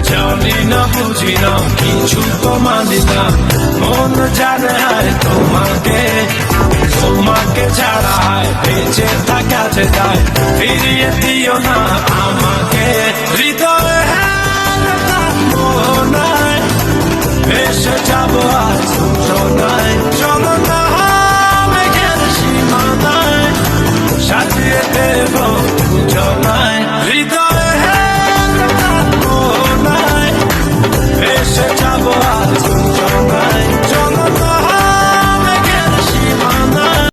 জানি না বুঝি না কিছু তো মানি না, মন জানে তোমাকে, তোমাকে ছাড়া বেঁচে থাকা যায়, ফিরিয়ে দিও না আমাকে। হৃদয়ে নাই ভেসে যাবো আজ সোনায়, চলো না মেঘের সীমানায় সাজিয়ে দেব জনায়।